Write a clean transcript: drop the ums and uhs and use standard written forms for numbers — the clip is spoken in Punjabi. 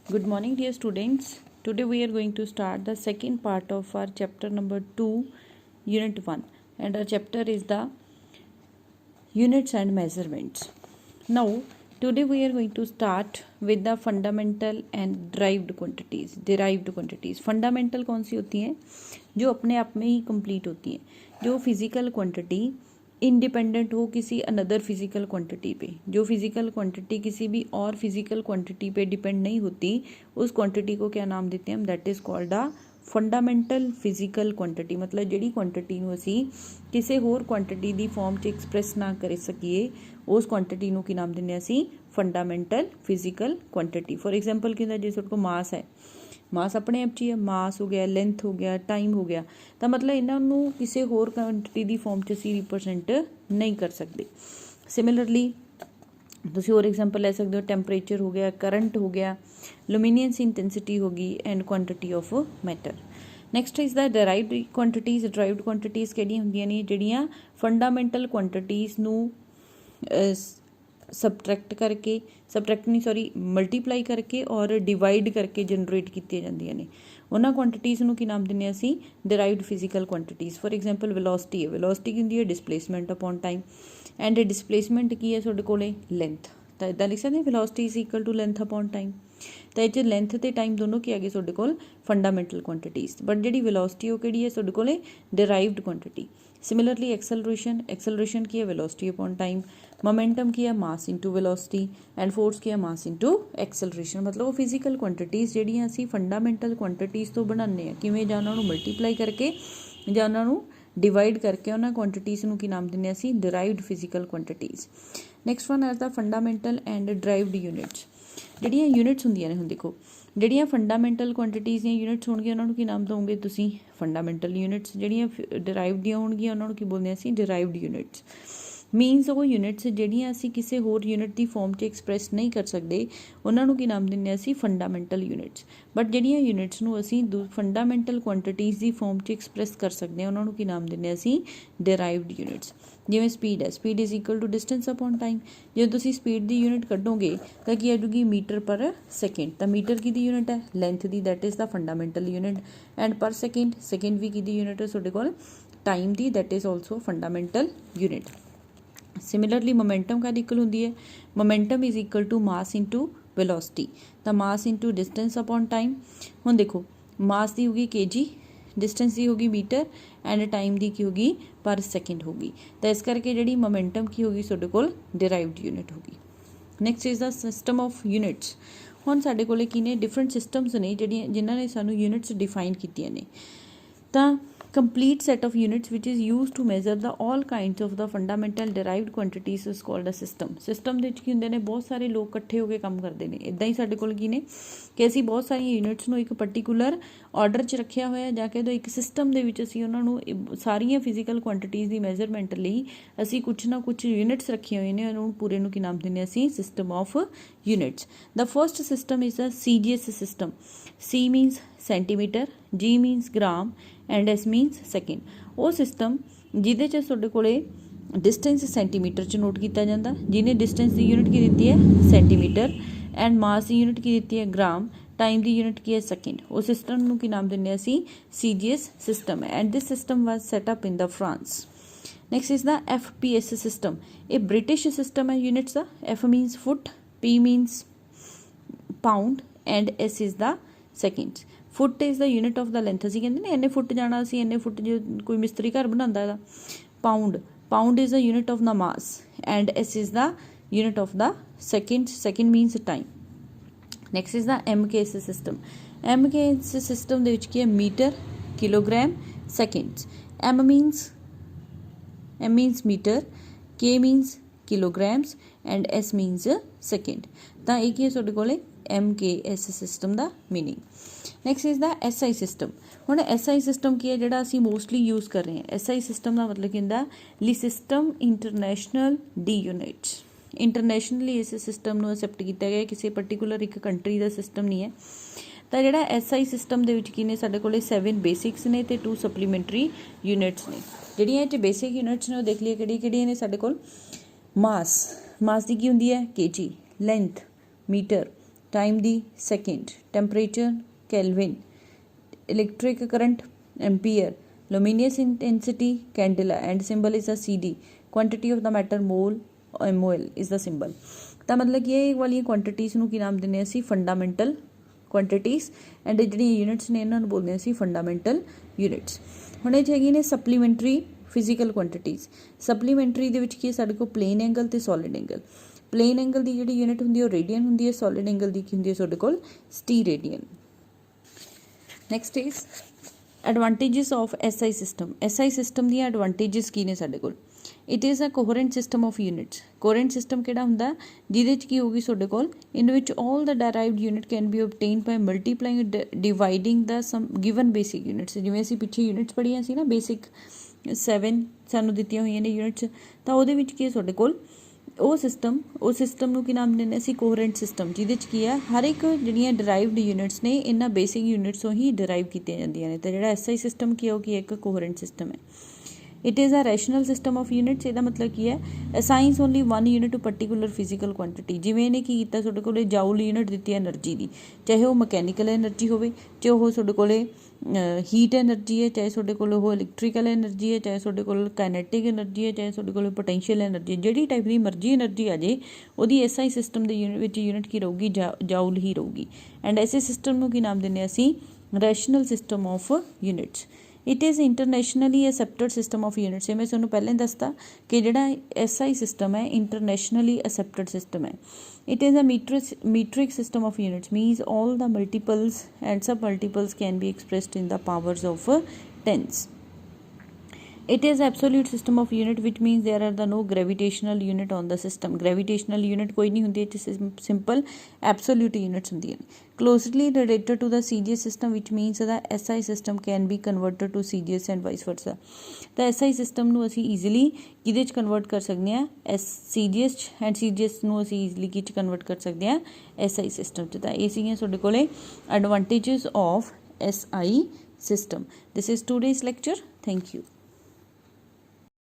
Good morning, dear students. Today we are going to start the second part of our chapter number 2, Unit 1. And our chapter is the Units and Measurements. Now, today we are going to start with the fundamental and derived quantities. Derived quantities. Fundamental कौन सी होती हैं जो अपने आप में ही complete होती हैं, जो physical quantity इंडिपेंडेंट हो किसी अनदर फिजिकल क्वांटिटी पे, जो फिजिकल क्वांटिटी किसी भी और फिजिकल क्वांटिटी पे डिपेंड नहीं होती, उस क्वांटिटी को क्या नाम देते हैं हम, that is called a fundamental physical quantity. मतलब ਜਿਹੜੀ ਕੁਆਂਟਿਟੀ ਨੂੰ ਅਸੀਂ ਕਿਸੇ ਹੋਰ ਕੁਆਂਟਿਟੀ ਦੀ ਫਾਰਮ 'ਚ ਐਕਸਪ੍ਰੈਸ ਨਾ ਕਰ ਸਕੀਏ, ਉਸ ਕੁਆਂਟਿਟੀ ਨੂੰ ਕੀ ਨਾਮ ਦਿੰਦੇ ਹਾਂ ਅਸੀਂ, ਫੰਡਾਮੈਂਟਲ ਫਿजिकल ਕੁਆਂਟਿਟੀ। ਫॉर एग्जांपल ਕੀ ਹੁੰਦਾ, ਜੇ ਤੁਹਾਡੇ ਕੋਲ ਮਾਸ ਹੈ, मास अपने आप 'ਚ ਹੀ ਹੈ, ਮਾਸ ਹੋ ਗਿਆ, ਲੈਂਥ ਹੋ ਗਿਆ, ਟਾਈਮ ਹੋ ਗਿਆ, ਤਾਂ ਮਤਲਬ ਇਹਨਾਂ ਨੂੰ ਕਿਸੇ ਹੋਰ ਕੁਆਂਟਿਟੀ ਦੀ ਫਾਰਮ 'ਚ ਅਸੀਂ ਰਿਪਰੈਜ਼ੈਂਟ ਨਹੀਂ ਕਰ ਸਕਦੇ। ਸਿਮਿਲਰਲੀ ਤੁਸੀਂ ਹੋਰ ਐਗਜ਼ਾਮਪਲ ਲੈ ਸਕਦੇ ਹੋ, ਟੈਂਪਰੇਚਰ ਹੋ ਗਿਆ, ਕਰੰਟ ਹੋ ਗਿਆ, ਲੂਮੀਨੀਅੰਸ ਇੰਟੈਂਸਿਟੀ ਹੋ ਗਈ and quantity of matter. Next is the derived quantities. Derived quantities ਕਿਹੜੀਆਂ ਹੁੰਦੀਆਂ ਨੇ, ਜਿਹੜੀਆਂ ਫੰਡਾਮੈਂਟਲ ਕੁਆਂਟਿਟੀਜ਼ ਨੂੰ ਮਲਟੀਪਲਾਈ ਕਰਕੇ ਔਰ ਡਿਵਾਈਡ ਕਰਕੇ ਜਨਰੇਟ ਕੀਤੀਆਂ ਜਾਂਦੀਆਂ ਨੇ, ਉਹਨਾਂ ਕੁਆਂਟਿਟੀਜ਼ ਨੂੰ ਕੀ ਨਾਮ ਦਿੰਦੇ ਹਾਂ ਅਸੀਂ, derived physical quantities. For example velocity ਹੈ, ਵੈਲੋਸਿਟੀ ਕੀ ਹੁੰਦੀ ਹੈ, displacement upon time, and displacement ਕੀ ਹੈ ਤੁਹਾਡੇ ਕੋਲੇ, ਲੈਂਥ। ਤਾਂ ਇੱਦਾਂ ਲਿਖ ਸਕਦੇ velocity is equal to length upon time. ਤਾਂ ਇਹ 'ਚ ਲੈਂਥ ਅਤੇ ਟਾਈਮ ਦੋਨੋਂ ਕੀ ਆ ਗਏ ਤੁਹਾਡੇ ਕੋਲ, ਫੰਡਾਮੈਂਟਲ ਕੁਆਂਟਿਟੀਜ਼। ਬਟ ਜਿਹੜੀ ਵੈਲੋਸਿਟੀ ਉਹ ਕਿਹੜੀ ਹੈ ਤੁਹਾਡੇ ਕੋਲੇ, ਡਿਰਾਈਵਡ ਕੁਆਂਟਿਟੀ। सिमिलरली एक्सेलरेशन की है वेलोसिटी अपॉन टाइम, मोमेंटम की है मास इंटू वेलोसिटी, एंड फोर्स की है मास इंटू एक्सेलरेशन। मतलब वो फिजिकल क्वांटिटीज़ ਜਿਹੜੀਆਂ ਅਸੀਂ फंडामेंटल क्वांटिटीज़ ਤੋਂ ਬਣਾਉਂਦੇ ਹਾਂ, ਕਿਵੇਂ, ਜਾਂ ਉਹਨਾਂ ਨੂੰ ਮਲਟੀਪਲਾਈ ਕਰਕੇ ਜਾਂ ਉਹਨਾਂ ਨੂੰ डिवाइड करके उन्होंने क्वांटिटीज़ ਨੂੰ ਕੀ ਨਾਮ ਦਿੰਦੇ ਅਸੀਂ, derived physical quantities. Next one are the fundamental and derived units. ਜਿਹੜੀਆਂ ਯੂਨਿਟਸ ਹੁੰਦੀਆਂ ਨੇ, ਹੁਣ ਦੇਖੋ ਜਿਹੜੀਆਂ ਫੰਡਾਮੈਂਟਲ ਕੁਆਂਟਿਟੀਜ਼ ਦੀਆਂ ਯੂਨਿਟਸ ਹੋਣਗੀਆਂ ਉਹਨਾਂ ਨੂੰ ਕੀ ਨਾਮ ਦਓਗੇ ਤੁਸੀਂ, ਫੰਡਾਮੈਂਟਲ ਯੂਨਿਟਸ। ਜਿਹੜੀਆਂ ਡਿਰਾਈਵਡ ਦੀਆਂ ਹੋਣਗੀਆਂ ਉਹਨਾਂ ਨੂੰ ਕੀ ਬੋਲਦੇ ਅਸੀਂ, ਡਿਰਾਈਵਡ ਯੂਨਿਟਸ। ਮੀਨਸ ਉਹ ਯੂਨਿਟਸ ਜਿਹੜੀਆਂ ਅਸੀਂ ਕਿਸੇ ਹੋਰ ਯੂਨਿਟ ਦੀ ਫਾਰਮ 'ਚ ਐਕਸਪ੍ਰੈਸ ਨਹੀਂ ਕਰ ਸਕਦੇ, ਉਹਨਾਂ ਨੂੰ ਕੀ ਨਾਮ ਦਿੰਦੇ ਅਸੀਂ, ਫੰਡਾਮੈਂਟਲ ਯੂਨਿਟਸ। ਬਟ ਜਿਹੜੀਆਂ ਯੂਨਿਟਸ ਨੂੰ ਅਸੀਂ ਫੰਡਾਮੈਂਟਲ ਕੁਆਂਟਿਟੀਜ਼ ਦੀ ਫਾਰਮ 'ਚ ਐਕਸਪ੍ਰੈਸ ਕਰ ਸਕਦੇ ਹਾਂ, ਉਹਨਾਂ ਨੂੰ ਕੀ ਨਾਮ ਦਿੰਦੇ ਅਸੀਂ, ਡਿਰਾਈਵਡ ਯੂਨਿਟਸ। ਜਿਵੇਂ ਸਪੀਡ ਹੈ, speed is equal to distance upon time. ਜੇ ਤੁਸੀਂ ਸਪੀਡ ਦੀ ਯੂਨਿਟ ਕੱਢੋਗੇ ਤਾਂ ਕੀ ਆ ਜੂਗੀ, ਮੀਟਰ ਪਰ ਸੈਕਿੰਡ। ਤਾਂ ਮੀਟਰ ਕਿਹਦੀ ਯੂਨਿਟ ਹੈ, ਲੈਂਥ ਦੀ, that is the fundamental unit. And ਪਰ ਸੈਕਿੰਡ, ਸੈਕਿੰਡ ਵੀ ਕਿਹਦੀ ਯੂਨਿਟ ਹੈ ਤੁਹਾਡੇ ਕੋਲ, टाइम दी, that is also fundamental unit. Similarly momentum का इक्वल होंगी है, momentum is equal to mass into velocity. तो mass into distance upon time. हुण देखो मास की होगी kg, डिस्टेंस की होगी मीटर, एंड टाइम की होगी पर सैकेंड होगी। तो इस करके जी मोमेंटम की होगी तुहाडे कोल, डिराइव्ड यूनिट होगी। Next is the system of units. हुण साडे कोले की ने डिफरेंट सिस्टम्स ने जिन्हां ने सानू यूनिट्स डिफाइन कीतियां ने। तां complete set of units which is used to measure the all kinds of the fundamental derived quantities is called a system। system ਦੇ ਵਿੱਚ ਕੀ ਹੁੰਦੇ ਨੇ, ਬਹੁਤ ਸਾਰੇ ਲੋਕ ਇਕੱਠੇ ਹੋ ਕੇ ਕੰਮ ਕਰਦੇ ਨੇ। ਇੱਦਾਂ ਹੀ ਸਾਡੇ ਕੋਲ ਕੀ ਨੇ ਕਿ ਅਸੀਂ ਬਹੁਤ ਸਾਰੀਆਂ ਯੂਨਿਟਸ ਨੂੰ ਇੱਕ ਪਰਟੀਕੂਲਰ ਆਰਡਰ 'ਚ ਰੱਖਿਆ ਹੋਇਆ, ਜਾਂ ਕਿ ਇੱਕ ਸਿਸਟਮ ਦੇ ਵਿੱਚ ਅਸੀਂ ਉਹਨਾਂ ਨੂੰ ਸਾਰੀਆਂ ਫਿਜ਼ੀਕਲ ਕੁਆਂਟਿਟੀਜ਼ ਦੀ ਮੈਜ਼ਰਮੈਂਟ ਲਈ ਅਸੀਂ ਕੁਛ ਨਾ ਕੁਛ ਯੂਨਿਟਸ ਰੱਖੀਆਂ ਹੋਈਆਂ ਨੇ, ਉਹਨੂੰ ਪੂਰੇ ਨੂੰ ਕੀ ਨਾਮ ਦਿੰਦੇ ਅਸੀਂ, system of units. The first system is the CGS system. C means centimetre, G means gram, and S means second. वो सिस्टम जिहदे च तुहाडे कोले डिस्टेंस सेंटीमीटर च नोट किया जाता, जिन्हें डिस्टेंस की यूनिट की दी है सेंटीमीटर, एंड मास की यूनिट की दी है ग्राम, टाइम की यूनिट की है सैकेंड। उस सिस्टम नूं की नाम दिंदे असीं, CGS system. And this system was set up in the France. Next is the FPS system. ये ब्रिटिश सिस्टम है यूनिट्स का। F means foot, P means pound, and S is the second. Foot is the unit of the length. असीं कहंदे ने इन्ने फुट जाना, असीं इन्ने फुट, जो कोई मिस्त्री घर बनांदा है। Pound is the unit of the mass, and S is the unit of the second means time. Next is the MKS system. MKS system दे विच की है, metre, kilogram, seconds. M means metre, K means kilograms, and S means second. तो ये की है तुहाडे कोले MKS सिस्टम का meaning. Next is the SI system. हुण SI सिस्टम की है जिहड़ा असीं मोस्टली यूज़ कर रहे हैं। SI सिस्टम का मतलब की हुंदा, system international D units. Internationally इस सिस्टम नूं एक्सैप्ट किया गया, किसी पर्टिकुलर एक कंट्री का सिस्टम नहीं है। तो जिहड़ा SI सिस्टम दे विच की ने साडे कोले 7 बेसिक्स ने ते 2 सप्लीमेंटरी यूनिट्स ने। जिहड़ियां इह बेसिक यूनिट्स ने वो देख लिया किहड़ियां ने साडे कोल। मास की हुंदी है kg, लेंथ मीटर, टाइम दी second, temperature kelvin, electric current ampere, luminous intensity candela, and symbol is a CD, quantity of the matter mole, MOL is the symbol। ਤਾਂ ਮਤਲਬ ਕਿ ਇਹ ਵਾਲੀਆਂ ਕੁਆਂਟੀਟੀਜ਼ ਨੂੰ ਕੀ ਨਾਮ ਦਿੰਦੇ ਅਸੀਂ ਫੰਡਾਮੈਂਟਲ ਕੁਆਂਟੀਟੀਜ਼, ਐਂਡ ਜਿਹੜੀਆਂ ਯੂਨਿਟਸ ਨੇ ਇਹਨਾਂ ਨੂੰ ਬੋਲਦੇ ਅਸੀਂ ਫੰਡਾਮੈਂਟਲ ਯੂਨਿਟਸ। ਹੁਣ ਇਹ 'ਚ ਹੈਗੀ ਨੇ ਸਪਲੀਮੈਂਟਰੀ ਫਿਜ਼ੀਕਲ ਕੁਆਂਟੀਟੀਜ਼। ਸਪਲੀਮੈਂਟਰੀ ਦੇ ਵਿੱਚ ਕੀ ਸਾਡੇ ਕੋਲ ਪਲੇਨ ਐਂਗਲ ਤੇ ਸੋਲਿਡ ਐਂਗਲ। ਪਲੇਨ ਐਂਗਲ ਦੀ ਜਿਹੜੀ ਯੂਨਿਟ ਹੁੰਦੀ ਹੈ ਉਹ ਰੇਡੀਅਨ ਹੁੰਦੀ ਹੈ, ਸੋਲਿਡ ਐਂਗਲ ਦੀ ਕੀ ਹੁੰਦੀ ਹੈ ਸਾਡੇ ਕੋਲ steradian. Next is advantages of SI system. SI system ਦੀਆਂ ਐਡਵਾਂਟੇਜਸ ਕੀ ਨੇ ਸਾਡੇ ਕੋਲ। It is a coherent system of units. Coherent system ਕਿਹੜਾ ਹੁੰਦਾ ਜਿਹਦੇ 'ਚ ਕੀ ਹੋਊਗੀ ਤੁਹਾਡੇ ਕੋਲ, in which all the derived unit can be obtained by multiplying dividing the some given basic units. ਜਿਵੇਂ ਅਸੀਂ ਪਿੱਛੇ ਯੂਨਿਟਸ ਪੜ੍ਹੀਆਂ ਸੀ ਨਾ, ਬੇਸਿਕ 7 ਸਾਨੂੰ ਦਿੱਤੀਆਂ ਹੋਈਆਂ ਨੇ ਯੂਨਿਟਸ, ਤਾਂ ਉਹਦੇ ਵਿੱਚ ਕੀ ਹੈ ਤੁਹਾਡੇ ਕੋਲ ਉਹ ਸਿਸਟਮ ਨੂੰ ਕੀ ਨਾਮ ਦਿੰਦੇ ਅਸੀਂ ਕੋਹਰੈਂਟ ਸਿਸਟਮ, ਜਿਹਦੇ 'ਚ ਕੀ ਹੈ ਹਰ ਇੱਕ ਜਿਹੜੀਆਂ ਡਰਾਈਵਡ ਯੂਨਿਟਸ ਨੇ ਇਹਨਾਂ ਬੇਸਿਕ ਯੂਨਿਟਸ ਤੋਂ ਹੀ ਡਰਾਈਵ ਕੀਤੀਆਂ ਜਾਂਦੀਆਂ ਨੇ। ਤਾਂ ਜਿਹੜਾ SI ਸਿਸਟਮ ਕੀ ਹੈ ਉਹ ਕੀ ਇੱਕ ਕੋਹਰੈਂਟ ਸਿਸਟਮ ਹੈ। It is a rational system of units. ਇਹਦਾ ਮਤਲਬ ਕੀ ਹੈ assigns only 1 unit to particular physical quantity. ਜਿਵੇਂ ਇਹਨੇ ਕੀ ਕੀਤਾ ਤੁਹਾਡੇ ਕੋਲ ਜਾਊਲ ਯੂਨਿਟ ਦਿੱਤੀ ਹੈ ਐਨਰਜੀ ਦੀ, ਚਾਹੇ ਉਹ ਮਕੈਨੀਕਲ ਐਨਰਜੀ ਹੋਵੇ, ਚਾਹੇ ਉਹ ਤੁਹਾਡੇ ਕੋਲ ਹੀਟ ਐਨਰਜੀ ਹੈ, ਚਾਹੇ ਤੁਹਾਡੇ ਕੋਲ ਉਹ ਇਲੈਕਟ੍ਰੀਕਲ ਐਨਰਜੀ ਹੈ, ਚਾਹੇ ਤੁਹਾਡੇ ਕੋਲ ਕਾਈਨੈਟਿਕ ਐਨਰਜੀ ਹੈ, ਚਾਹੇ ਤੁਹਾਡੇ ਕੋਲ ਪੋਟੈਂਸ਼ੀਅਲ ਐਨਰਜੀ ਹੈ। ਜਿਹੜੀ ਟਾਈਪ ਦੀ ਮਰਜ਼ੀ ਐਨਰਜੀ ਆ ਜੇ ਉਹਦੀ SI ਸਿਸਟਮ ਦੇ ਵਿੱਚ ਯੂਨਿਟ ਕੀ ਰਹੂਗੀ, ਜਾਊਲ ਹੀ ਰਹੂਗੀ। ਐਂਡ ਐਸੇ ਸਿਸਟਮ ਨੂੰ ਕੀ ਨਾਮ ਦਿੰਦੇ ਅਸੀਂ rational system of units. It is internationally accepted system of units. ਇਹ ਮੈਂ ਤੁਹਾਨੂੰ ਪਹਿਲਾਂ ਹੀ ਦੱਸਤਾ ਕਿ ਜਿਹੜਾ SI ਸਿਸਟਮ ਹੈ ਇੰਟਰਨੈਸ਼ਨਲੀ ਅਸੈਪਟਡ ਸਿਸਟਮ ਹੈ। It is a metric system of units, means all the multiples and sub-multiples can be expressed in the powers of tens. It is absolute system of unit, which means there are no gravitational unit on the system. Gravitational unit कोई नहीं होती है, simple absolute units होती हैं। Closely related to the CGS system, which means the SI system can be converted to CGS and vice versa। तो SI system ਨੂੰ ਅਸੀਂ easily ਕਿਹਦੇ 'ਚ convert ਕਰ ਸਕਦੇ ਹਾਂ, CGS and CGS ਨੂੰ ਅਸੀਂ easily ਕਿਹਦੇ 'ਚ convert ਕਰ ਸਕਦੇ ਹਾਂ, SI system 'ਚ। ਤਾਂ ਇਹ ਸੀਗੀਆਂ ਤੁਹਾਡੇ ਕੋਲੇ advantages of SI system। This is today's lecture. Thank you.